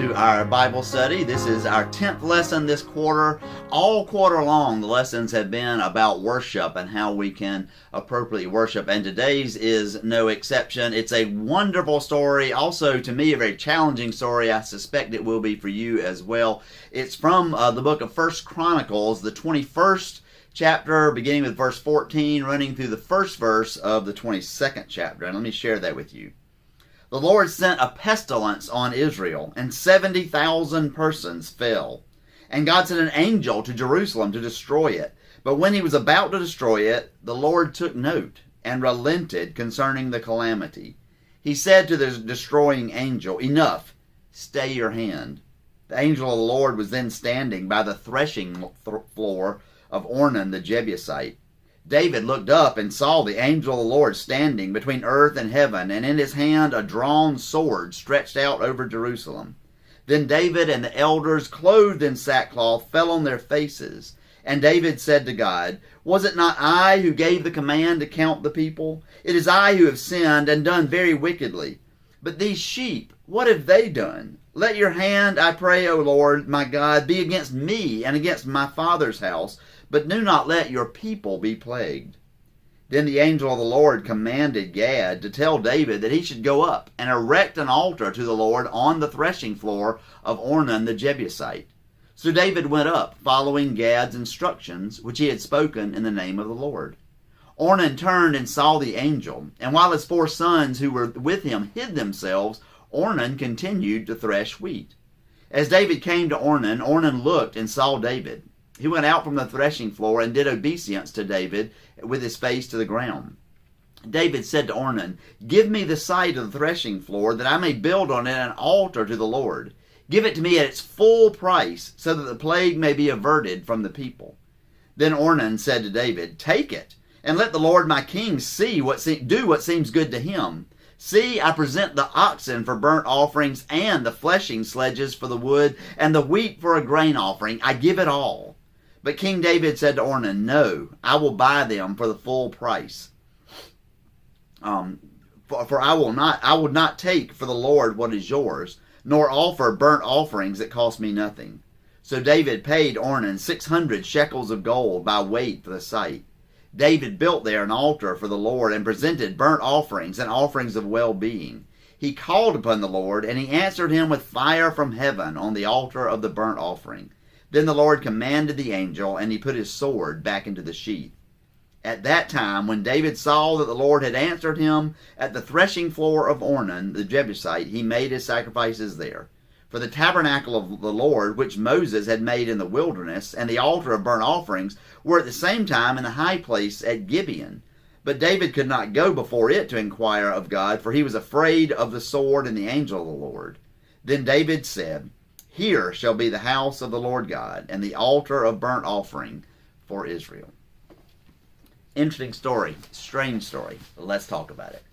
to our Bible study. This is our 10th lesson this quarter. All quarter long, the lessons have been about worship and how we can appropriately worship, and today's is no exception. It's a wonderful story, also to me a very challenging story. I suspect it will be for you as well. It's from the book of 1 Chronicles, the 21st chapter, beginning with verse 14, running through the first verse of the 22nd chapter. And let me share that with you. The Lord sent a pestilence on Israel, and 70,000 persons fell. And God sent an angel to Jerusalem to destroy it. But when he was about to destroy it, the Lord took note and relented concerning the calamity. He said to the destroying angel, "Enough, stay your hand." The angel of the Lord was then standing by the threshing floor of Ornan the Jebusite. David looked up and saw the angel of the Lord standing between earth and heaven, and in his hand a drawn sword stretched out over Jerusalem. Then David and the elders, clothed in sackcloth, fell on their faces. And David said to God, "Was it not I who gave the command to count the people? It is I who have sinned and done very wickedly. But these sheep, what have they done? Let your hand, I pray, O Lord, my God, be against me and against my father's house, but do not let your people be plagued." Then the angel of the Lord commanded Gad to tell David that he should go up and erect an altar to the Lord on the threshing floor of Ornan the Jebusite. So David went up, following Gad's instructions, which he had spoken in the name of the Lord. Ornan turned and saw the angel, and while his 4 sons who were with him hid themselves, Ornan continued to thresh wheat. As David came to Ornan, Ornan looked and saw David. He went out from the threshing floor and did obeisance to David with his face to the ground. David said to Ornan, "Give me the site of the threshing floor, that I may build on it an altar to the Lord. Give it to me at its full price, so that the plague may be averted from the people." Then Ornan said to David, "Take it, and let the Lord my king do what seems good to him. See, I present the oxen for burnt offerings, and the fleshing sledges for the wood, and the wheat for a grain offering. I give it all." But King David said to Ornan, "No, I will buy them for the full price. For I will not take for the Lord what is yours, nor offer burnt offerings that cost me nothing." So David paid Ornan 600 shekels of gold by weight for the site. David built there an altar for the Lord and presented burnt offerings and offerings of well-being. He called upon the Lord, and he answered him with fire from heaven on the altar of the burnt offering. Then the Lord commanded the angel, and he put his sword back into the sheath. At that time, when David saw that the Lord had answered him at the threshing floor of Ornan the Jebusite, he made his sacrifices there. For the tabernacle of the Lord, which Moses had made in the wilderness, and the altar of burnt offerings, were at the same time in the high place at Gibeon. But David could not go before it to inquire of God, for he was afraid of the sword and the angel of the Lord. Then David said, "Here shall be the house of the Lord God, and the altar of burnt offering for Israel." Interesting story, strange story. Let's talk about it.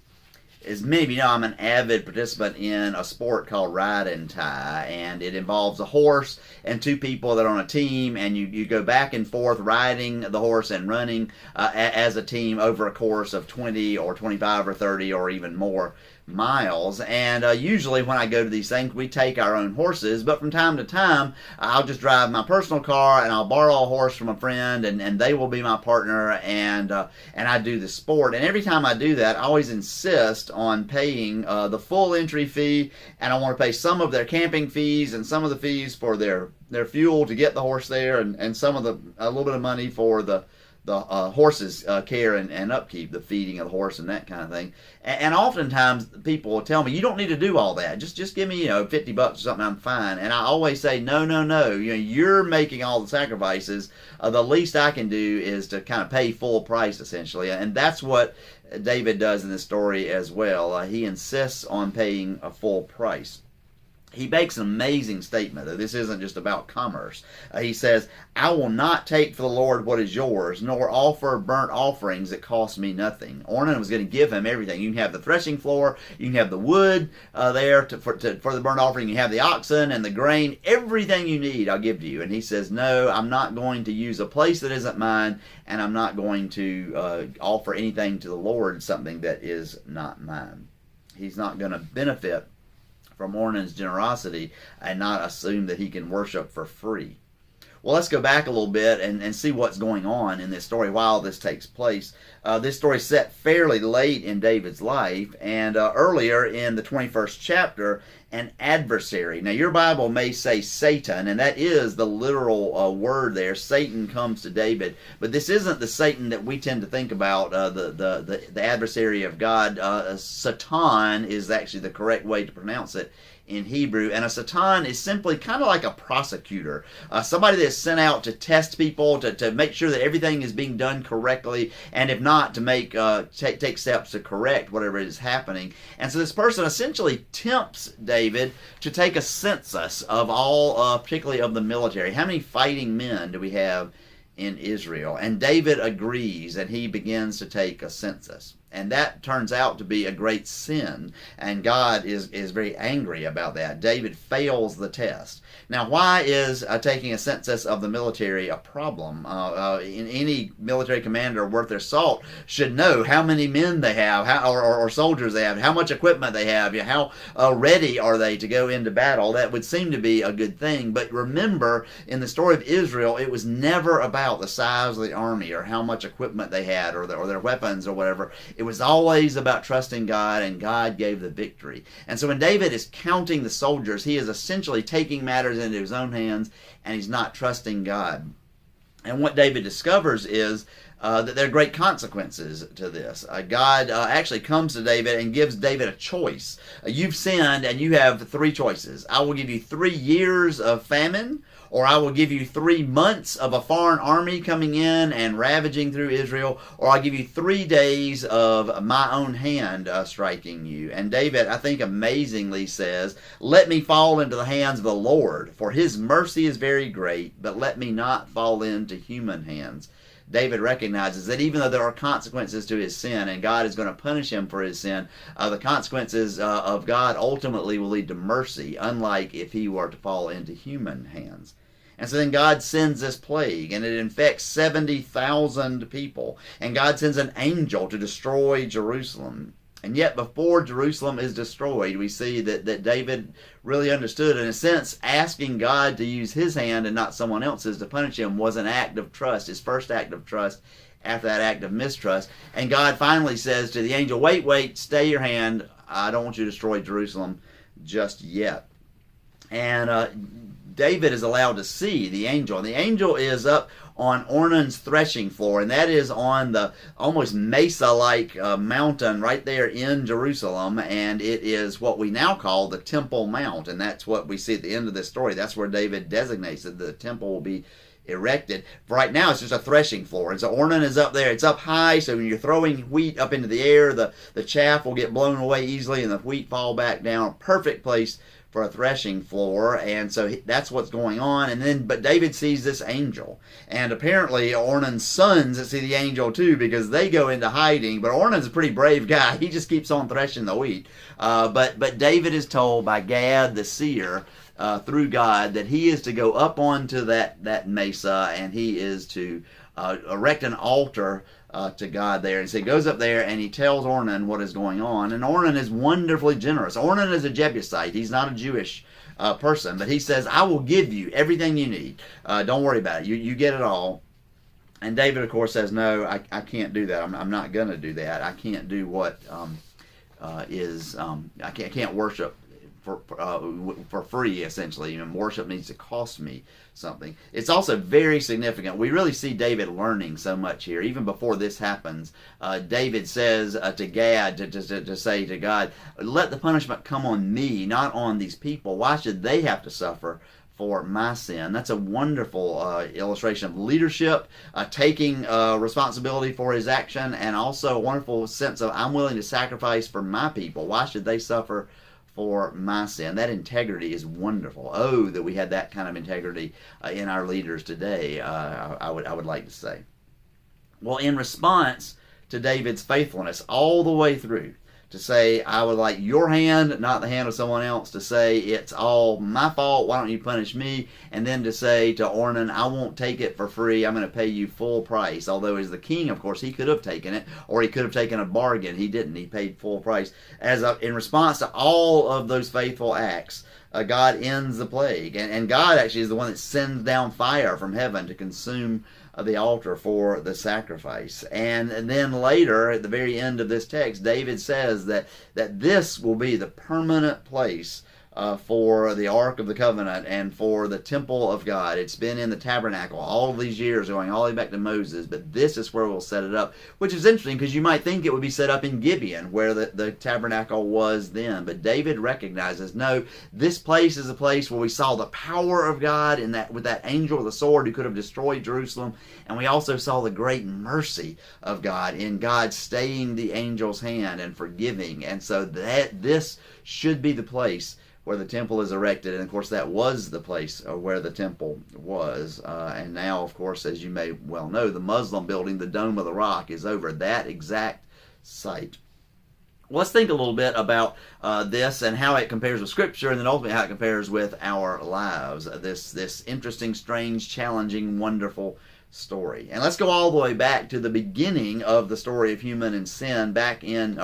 As many of you know, I'm an avid participant in a sport called ride and tie, and it involves a horse and 2 people that are on a team, and you go back and forth riding the horse and running as a team over a course of 20 or 25 or 30 or even more miles. And usually when I go to these things, we take our own horses, but from time to time I'll just drive my personal car, and I'll borrow a horse from a friend, and they will be my partner, and I do the sport. And every time I do that, I always insist on paying the full entry fee, and I want to pay some of their camping fees and some of the fees for their fuel to get the horse there, and a little bit of money for the horse's care and upkeep, the feeding of the horse and that kind of thing. And oftentimes people will tell me, "You don't need to do all that. Just give me $50 or something. I'm fine." And I always say, no. You're making all the sacrifices. The least I can do is to kind of pay full price, essentially. And that's what David does in this story as well. He insists on paying a full price. He makes an amazing statement, though. This isn't just about commerce. He says, "I will not take for the Lord what is yours, nor offer burnt offerings that cost me nothing." Ornan was going to give him everything. You can have the threshing floor, you can have the wood there for the burnt offering, you have the oxen and the grain, everything you need I'll give to you. And he says, "No, I'm not going to use a place that isn't mine, and I'm not going to offer anything to the Lord, something that is not mine." He's not going to benefit from Ornan's generosity and not assume that he can worship for free. Well, let's go back a little bit and see what's going on in this story while this takes place. This story is set fairly late in David's life, and earlier in the 21st chapter, an adversary. Now, your Bible may say Satan, and that is the literal word there. Satan comes to David, but this isn't the Satan that we tend to think about, the adversary of God. Satan is actually the correct way to pronounce it in Hebrew, and a Satan is simply kind of like a prosecutor, somebody that's sent out to test people, to make sure that everything is being done correctly, and if not, to take steps to correct whatever is happening. And so this person essentially tempts David to take a census of all, particularly of the military. How many fighting men do we have in Israel? And David agrees, and he begins to take a census. And that turns out to be a great sin, and God is very angry about that. David fails the test. Now, why is taking a census of the military a problem? Any military commander worth their salt should know how many men they have, or soldiers they have, how much equipment they have, how ready are they to go into battle. That would seem to be a good thing. But remember, in the story of Israel, it was never about the size of the army or how much equipment they had or their weapons or whatever. It was always about trusting God, and God gave the victory. And so when David is counting the soldiers, he is essentially taking matters into his own hands, and he's not trusting God. And what David discovers is that there are great consequences to this. God actually comes to David and gives David a choice. You've sinned, and you have three choices. I will give you 3 years of famine, or I will give you 3 months of a foreign army coming in and ravaging through Israel, or I'll give you 3 days of my own hand striking you. And David, I think, amazingly says, let me fall into the hands of the Lord, for his mercy is very great, but let me not fall into human hands. David recognizes that even though there are consequences to his sin, and God is going to punish him for his sin, the consequences of God ultimately will lead to mercy, unlike if he were to fall into human hands. And so then God sends this plague, and it infects 70,000 people. And God sends an angel to destroy Jerusalem. And yet before Jerusalem is destroyed, we see that David really understood, in a sense, asking God to use his hand and not someone else's to punish him was an act of trust, his first act of trust after that act of mistrust. And God finally says to the angel, wait, stay your hand. I don't want you to destroy Jerusalem just yet. And David is allowed to see the angel. And the angel is up on Ornan's threshing floor, and that is on the almost mesa-like mountain right there in Jerusalem, and it is what we now call the Temple Mount, and that's what we see at the end of this story. That's where David designates that the temple will be erected. Right now it's just a threshing floor, and so Ornan is up there. It's up high, so when you're throwing wheat up into the air, the chaff will get blown away easily and the wheat fall back down. Perfect place for a threshing floor. And so that's what's going on. But David sees this angel, and apparently Ornan's sons see the angel too, because they go into hiding. But Ornan's a pretty brave guy. He just keeps on threshing the wheat. But David is told by Gad the seer, through God, that he is to go up onto that mesa, and he is to erect an altar to God there. And so he goes up there and he tells Ornan what is going on. And Ornan is wonderfully generous. Ornan is a Jebusite. He's not a Jewish person, but he says, I will give you everything you need. Don't worry about it. You get it all. And David, of course, says, no, I can't do that. I'm not going to do that. I can't do what I can't worship for free, essentially. Worship needs to cost me something. It's also very significant. We really see David learning so much here. Even before this happens, David says to Gad to say to God, let the punishment come on me, not on these people. Why should they have to suffer for my sin? That's a wonderful illustration of leadership, taking responsibility for his action, and also a wonderful sense of, I'm willing to sacrifice for my people. Why should they suffer for my sin? That integrity is wonderful. Oh, that we had that kind of integrity in our leaders today, I would like to say. Well, in response to David's faithfulness all the way through, to say, I would like your hand, not the hand of someone else, to say, it's all my fault, why don't you punish me? And then to say to Ornan, I won't take it for free, I'm going to pay you full price. Although as the king, of course, he could have taken it, or he could have taken a bargain. He didn't. He paid full price. In response to all of those faithful acts, God ends the plague. And God actually is the one that sends down fire from heaven to consume the altar for the sacrifice. And then later, at the very end of this text, David says that this will be the permanent place for the Ark of the Covenant and for the temple of God. It's been in the tabernacle all these years, going all the way back to Moses, but this is where we'll set it up, which is interesting because you might think it would be set up in Gibeon, where the tabernacle was then. But David recognizes, no, this place is a place where we saw the power of God in that, with that angel with the sword who could have destroyed Jerusalem, and we also saw the great mercy of God in God staying the angel's hand and forgiving. And so that this should be the place where the temple is erected. And of course that was the place where the temple was. And now, of course, as you may well know, the Muslim building, the Dome of the Rock, is over that exact site. Well, let's think a little bit about this and how it compares with Scripture, and then ultimately how it compares with our lives. This interesting, strange, challenging, wonderful story. And let's go all the way back to the beginning of the story of human sin, back in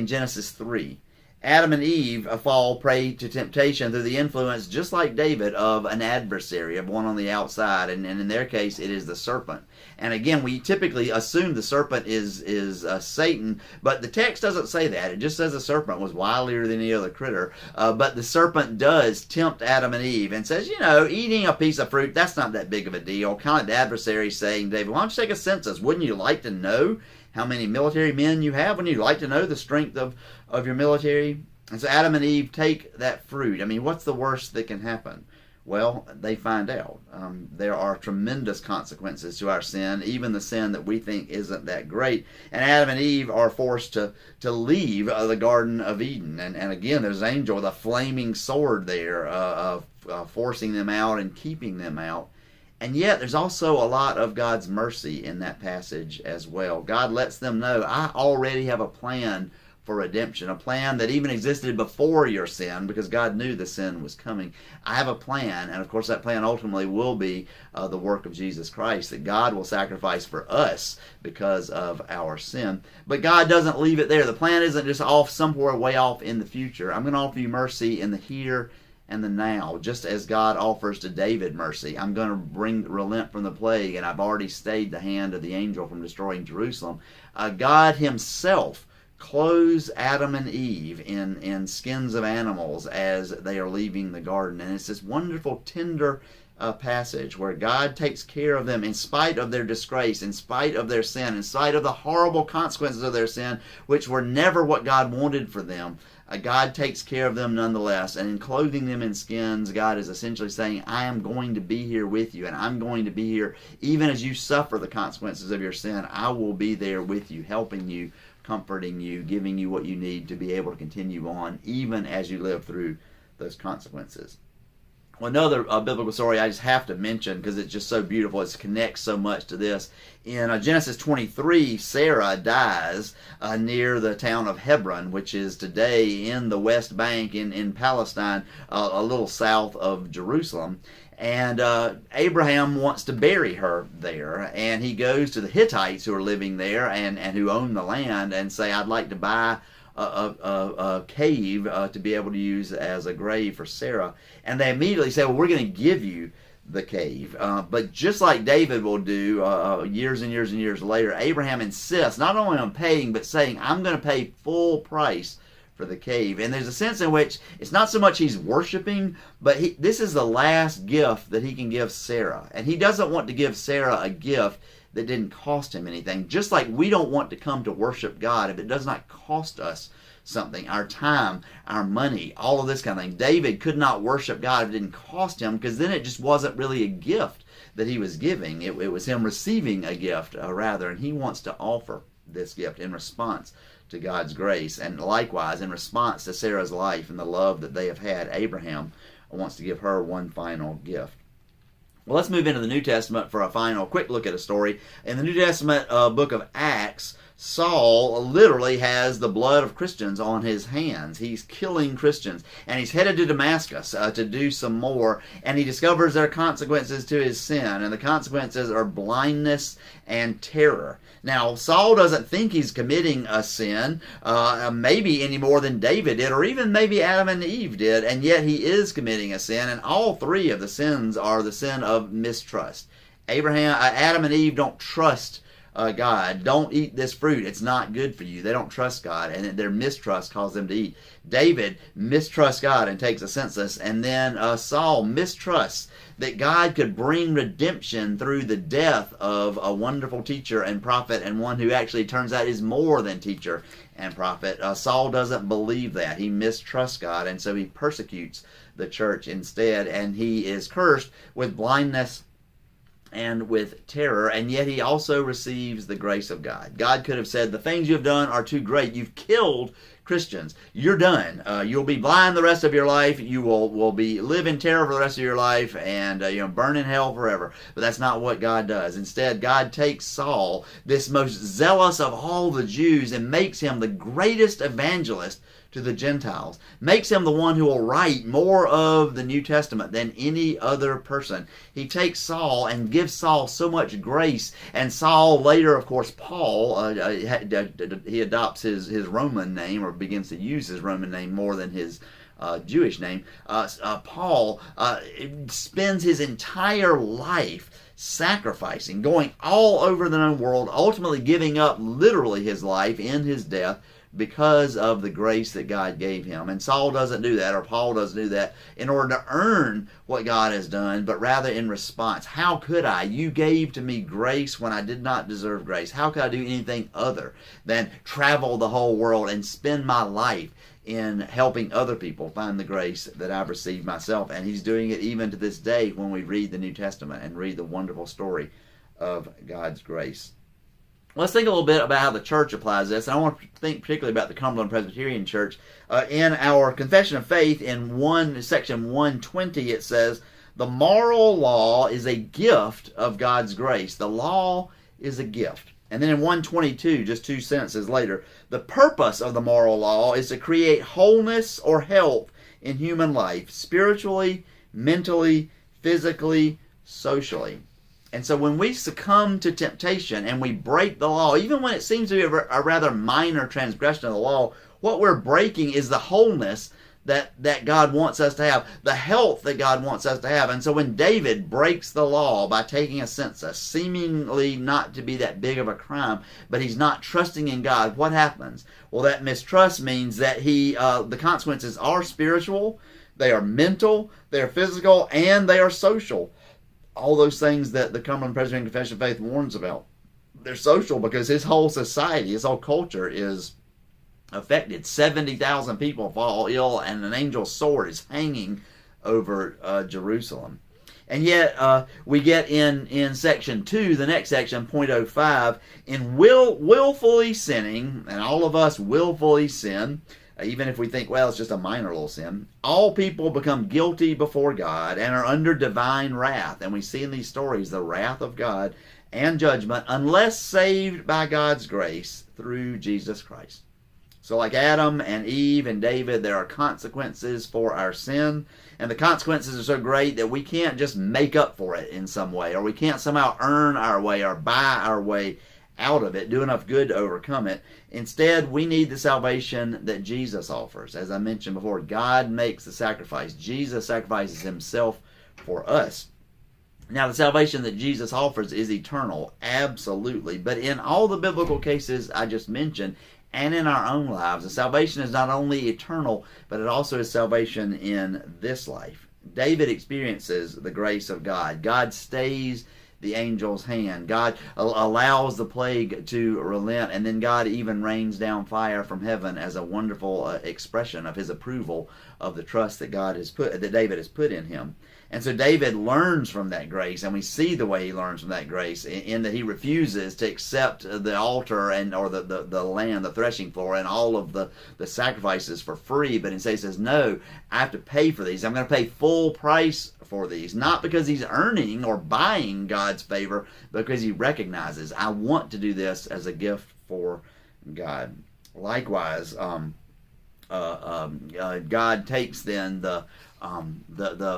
Genesis 3. Adam and Eve fall prey to temptation through the influence, just like David, of an adversary, of one on the outside, and in their case it is the serpent. And again, we typically assume the serpent is Satan, but the text doesn't say that. It just says the serpent was wilier than any other critter. But the serpent does tempt Adam and Eve and says, eating a piece of fruit, that's not that big of a deal. Kind of the adversary saying, David, why don't you take a census? Wouldn't you like to know how many military men you have? Wouldn't you like to know the strength of your military? And so Adam and Eve take that fruit. I mean, what's the worst that can happen? Well, they find out. There are tremendous consequences to our sin, even the sin that we think isn't that great. And Adam and Eve are forced to leave the Garden of Eden. And again, there's an angel with a flaming sword there, forcing them out and keeping them out. And yet there's also a lot of God's mercy in that passage as well. God lets them know, I already have a plan for redemption, a plan that even existed before your sin, because God knew the sin was coming. I have a plan, and of course that plan ultimately will be the work of Jesus Christ, that God will sacrifice for us because of our sin. But God doesn't leave it there. The plan isn't just off somewhere way off in the future. I'm going to offer you mercy in the here and the now, just as God offers to David mercy. I'm going to relent from the plague, and I've already stayed the hand of the angel from destroying Jerusalem. God himself clothes Adam and Eve in skins of animals as they are leaving the garden. And it's this wonderful, tender passage where God takes care of them in spite of their disgrace, in spite of their sin, in spite of the horrible consequences of their sin, which were never what God wanted for them. God takes care of them nonetheless. And in clothing them in skins, God is essentially saying, I am going to be here with you, and I'm going to be here even as you suffer the consequences of your sin. I will be there with you, helping you, comforting you, giving you what you need to be able to continue on, even as you live through those consequences. Well, another biblical story I just have to mention because it's just so beautiful. It connects so much to this. In Genesis 23, Sarah dies near the town of Hebron, which is today in the West Bank in Palestine, a little south of Jerusalem. And Abraham wants to bury her there, and he goes to the Hittites who are living there and who own the land and say, I'd like to buy a cave to be able to use as a grave for Sarah. And they immediately say, well, we're going to give you the cave. But just like David will do years and years and years later, Abraham insists not only on paying, but saying, I'm going to pay full price for the cave. And there's a sense in which it's not so much he's worshiping, but this is the last gift that he can give Sarah. And he doesn't want to give Sarah a gift that didn't cost him anything. Just like we don't want to come to worship God if it does not cost us something, our time, our money, all of this kind of thing. David could not worship God if it didn't cost him, because then it just wasn't really a gift that he was giving. It was him receiving a gift rather, and he wants to offer this gift in response to God's grace. And likewise, in response to Sarah's life and the love that they have had, Abraham wants to give her one final gift. Well, let's move into the New Testament for a final quick look at a story. In the New Testament book of Acts, Saul literally has the blood of Christians on his hands. He's killing Christians. And he's headed to Damascus to do some more. And he discovers there are consequences to his sin. And the consequences are blindness and terror. Now, Saul doesn't think he's committing a sin, maybe any more than David did, or even maybe Adam and Eve did, and yet he is committing a sin, and all three of the sins are the sin of mistrust. Adam and Eve don't trust God. Don't eat this fruit. It's not good for you. They don't trust God, and their mistrust caused them to eat. David mistrusts God and takes a census, and then Saul mistrusts that God could bring redemption through the death of a wonderful teacher and prophet, and one who actually turns out is more than teacher and prophet. Saul doesn't believe that. He mistrusts God, and so he persecutes the church instead, and he is cursed with blindness and with terror, and yet he also receives the grace of God. God could have said, the things you have done are too great. You've killed Christians. You're done. You'll be blind the rest of your life. You will live in terror for the rest of your life, and burn in hell forever. But that's not what God does. Instead, God takes Saul, this most zealous of all the Jews, and makes him the greatest evangelist to the Gentiles. Makes him the one who will write more of the New Testament than any other person. He takes Saul and gives Saul so much grace. And Saul later, of course, Paul, he adopts his Roman name, or begins to use his Roman name more than his Jewish name. Paul spends his entire life sacrificing, going all over the known world, ultimately giving up literally his life in his death, because of the grace that God gave him. And Saul doesn't do that, or Paul doesn't do that in order to earn what God has done, but rather in response. How could I? You gave to me grace when I did not deserve grace. How could I do anything other than travel the whole world and spend my life in helping other people find the grace that I've received myself? And he's doing it even to this day when we read the New Testament and read the wonderful story of God's grace. Let's think a little bit about how the church applies this. And I want to think particularly about the Cumberland Presbyterian Church. In our Confession of Faith, in section 120, it says, the moral law is a gift of God's grace. The law is a gift. And then in 122, just two sentences later, the purpose of the moral law is to create wholeness or health in human life, spiritually, mentally, physically, socially. And so when we succumb to temptation and we break the law, even when it seems to be a rather minor transgression of the law, what we're breaking is the wholeness that God wants us to have, the health that God wants us to have. And so when David breaks the law by taking a census, seemingly not to be that big of a crime, but he's not trusting in God, what happens? Well, that mistrust means that the consequences are spiritual, they are mental, they are physical, and they are social. All those things that the Cumberland Presbyterian Confession of Faith warns about. They're social because his whole society, his whole culture is affected. 70,000 people fall ill, and an angel's sword is hanging over Jerusalem. And yet we get in section 2, the next section, point 05, in willfully sinning, and all of us willfully sin, even if we think, well, it's just a minor little sin, all people become guilty before God and are under divine wrath. And we see in these stories the wrath of God and judgment unless saved by God's grace through Jesus Christ. So like Adam and Eve and David, there are consequences for our sin. And the consequences are so great that we can't just make up for it in some way, or we can't somehow earn our way or buy our way out of it, do enough good to overcome it. Instead, we need the salvation that Jesus offers. As I mentioned before, God makes the sacrifice. Jesus sacrifices himself for us. Now, the salvation that Jesus offers is eternal, absolutely. But in all the biblical cases I just mentioned, and in our own lives, the salvation is not only eternal, but it also is salvation in this life. David experiences the grace of God. God stays the angel's hand. God allows the plague to relent, and then God even rains down fire from heaven as a wonderful expression of his approval of the trust that David has put in him. And so David learns from that grace, and we see the way he learns from that grace in that he refuses to accept the altar or the land, the threshing floor, and all of the sacrifices for free, but instead he says, no, I have to pay for these. I'm going to pay full price for these, not because he's earning or buying God's favor, but because he recognizes, I want to do this as a gift for God. Likewise, God takes then the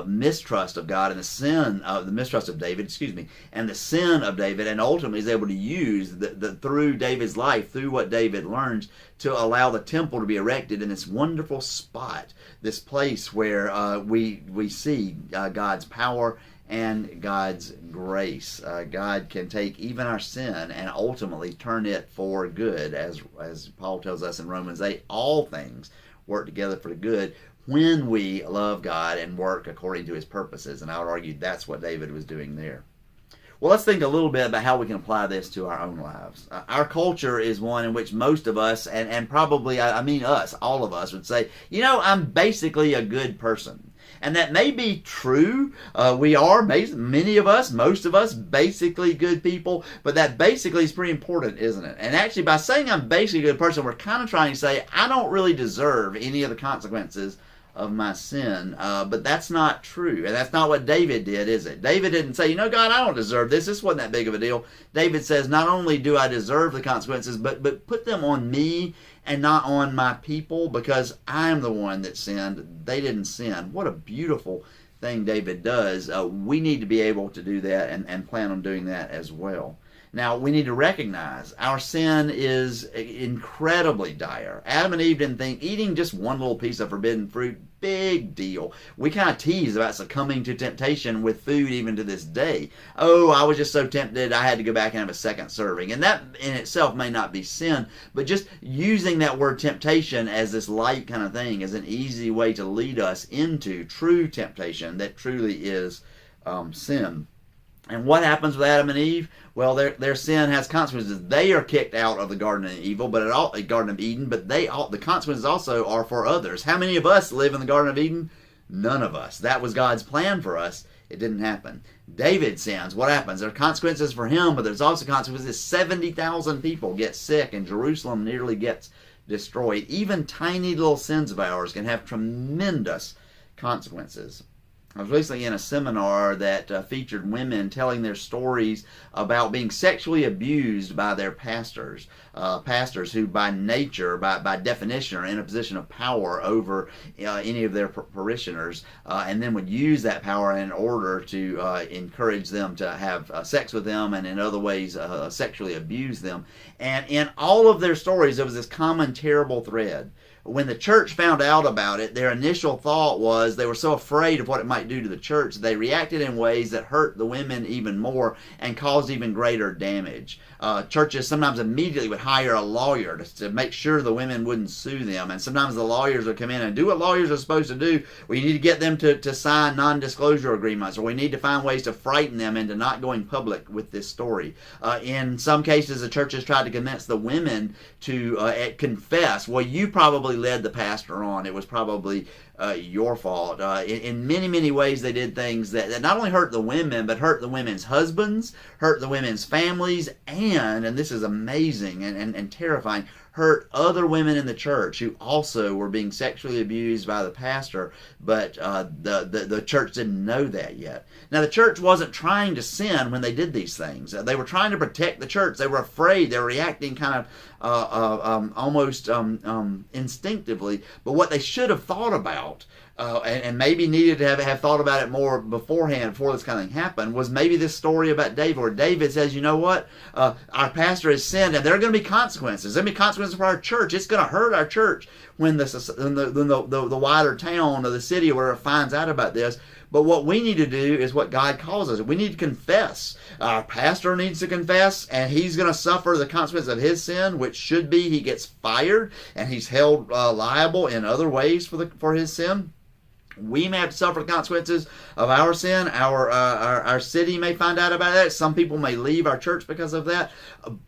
mistrust of God and the mistrust of David, and the sin of David, and ultimately is able to use through David's life, through what David learns, to allow the temple to be erected in this wonderful spot, this place where we see God's power and God's grace. God can take even our sin and ultimately turn it for good, as Paul tells us in Romans 8, all things work together for the good when we love God and work according to his purposes. And I would argue that's what David was doing there. Well, let's think a little bit about how we can apply this to our own lives. Our culture is one in which most of us, and probably, I mean us, all of us would say, I'm basically a good person. And that may be true. We are, many of us, most of us, basically good people. But that basically is pretty important, isn't it? And actually, by saying I'm basically a good person, we're kind of trying to say I don't really deserve any of the consequences of my sin. But that's not true. And that's not what David did, is it? David didn't say, God, I don't deserve this. This wasn't that big of a deal. David says, not only do I deserve the consequences, but put them on me and not on my people, because I'm the one that sinned. They didn't sin. What a beautiful thing David does. We need to be able to do that and plan on doing that as well. Now, we need to recognize our sin is incredibly dire. Adam and Eve didn't think eating just one little piece of forbidden fruit, big deal. We kind of tease about succumbing to temptation with food even to this day. Oh, I was just so tempted, I had to go back and have a second serving. And that in itself may not be sin, but just using that word temptation as this light kind of thing is an easy way to lead us into true temptation that truly is sin. And what happens with Adam and Eve? Well, their sin has consequences. They are kicked out of the Garden of Garden of Eden, but the consequences also are for others. How many of us live in the Garden of Eden? None of us. That was God's plan for us. It didn't happen. David sins. What happens? There are consequences for him, but there's also consequences. 70,000 people get sick, and Jerusalem nearly gets destroyed. Even tiny little sins of ours can have tremendous consequences. I was recently in a seminar that featured women telling their stories about being sexually abused by their pastors. Pastors who by nature, by definition, are in a position of power over any of their parishioners, and then would use that power in order to encourage them to have sex with them, and in other ways sexually abuse them. And in all of their stories, there was this common terrible thread. When the church found out about it, their initial thought was they were so afraid of what it might do to the church, they reacted in ways that hurt the women even more and caused even greater damage. Churches sometimes immediately would hire a lawyer to make sure the women wouldn't sue them, and sometimes the lawyers would come in and do what lawyers are supposed to do. We need to get them to sign non-disclosure agreements, or we need to find ways to frighten them into not going public with this story. In some cases, the churches tried to convince the women to confess. Well, you probably led the pastor on. It was probably your fault. In many, many ways, they did things that not only hurt the women, but hurt the women's husbands, hurt the women's families, and this is amazing and terrifying, hurt other women in the church who also were being sexually abused by the pastor, but the church didn't know that yet. Now, the church wasn't trying to sin when they did these things. They were trying to protect the church. They were afraid. They were reacting kind of almost instinctively. But what they should have thought about, and maybe needed to have thought about it more beforehand, before this kind of thing happened, was maybe this story about David, where David says, you know what, our pastor has sinned, and there are going to be consequences. There are going to be consequences for our church. It's going to hurt our church when the wider town or the city or whatever finds out about this. But what we need to do is what God calls us. We need to confess. Our pastor needs to confess, and he's going to suffer the consequence of his sin, which should be he gets fired and he's held liable in other ways for his sin. We may have to suffer the consequences of our sin. Our city may find out about that. Some people may leave our church because of that.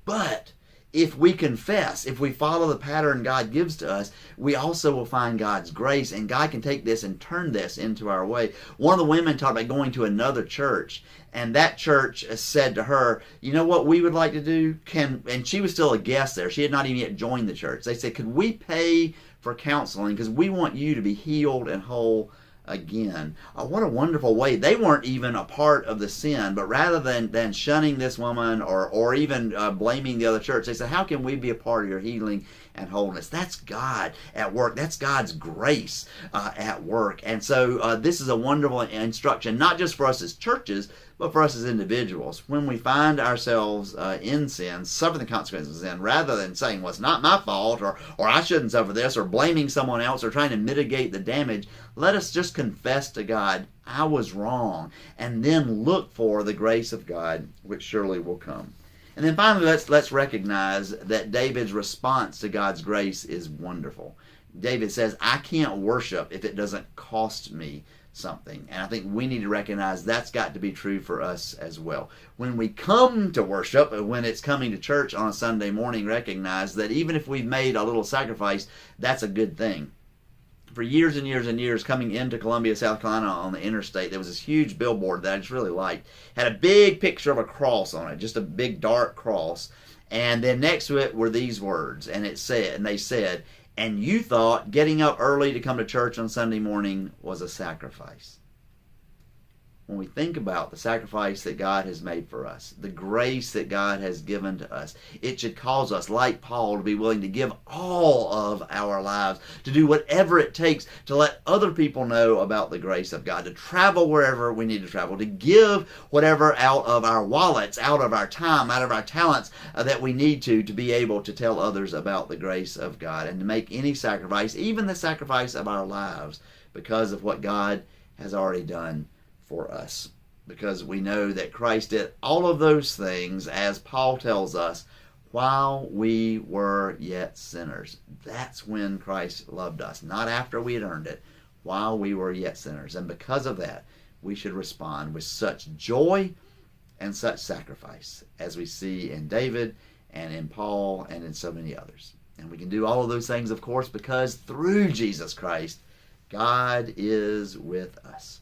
But if we confess, if we follow the pattern God gives to us, we also will find God's grace, and God can take this and turn this into our way. One of the women talked about going to another church, and that church said to her, you know what we would like to do? And she was still a guest there. She had not even yet joined the church. They said, could we pay for counseling? Because we want you to be healed and whole again. What a wonderful way. They weren't even a part of the sin, but rather than shunning this woman or even blaming the other church, they said, how can we be a part of your healing and wholeness? That's God at work. That's God's grace at work. And so this is a wonderful instruction, not just for us as churches, but for us as individuals. When we find ourselves in sin, suffering the consequences of sin, rather than saying, well, it's not my fault, or I shouldn't suffer this, or blaming someone else, or trying to mitigate the damage, let us just confess to God, I was wrong, and then look for the grace of God, which surely will come. And then finally, let's recognize that David's response to God's grace is wonderful. David says, I can't worship if it doesn't cost me something. And I think we need to recognize that's got to be true for us as well. When we come to worship, when it's coming to church on a Sunday morning, recognize that even if we've made a little sacrifice, that's a good thing. For years and years and years, coming into Columbia, South Carolina on the interstate, there was this huge billboard that I just really liked. Had a big picture of a cross on it, just a big dark cross. And then next to it were these words, and they said, and you thought getting up early to come to church on Sunday morning was a sacrifice. When we think about the sacrifice that God has made for us, the grace that God has given to us, it should cause us, like Paul, to be willing to give all of our lives, to do whatever it takes to let other people know about the grace of God, to travel wherever we need to travel, to give whatever out of our wallets, out of our time, out of our talents that we need to be able to tell others about the grace of God, and to make any sacrifice, even the sacrifice of our lives, because of what God has already done for us, because we know that Christ did all of those things, as Paul tells us, while we were yet sinners. That's when Christ loved us, not after we had earned it, while we were yet sinners. And because of that, we should respond with such joy and such sacrifice, as we see in David and in Paul and in so many others. And we can do all of those things, of course, because through Jesus Christ, God is with us.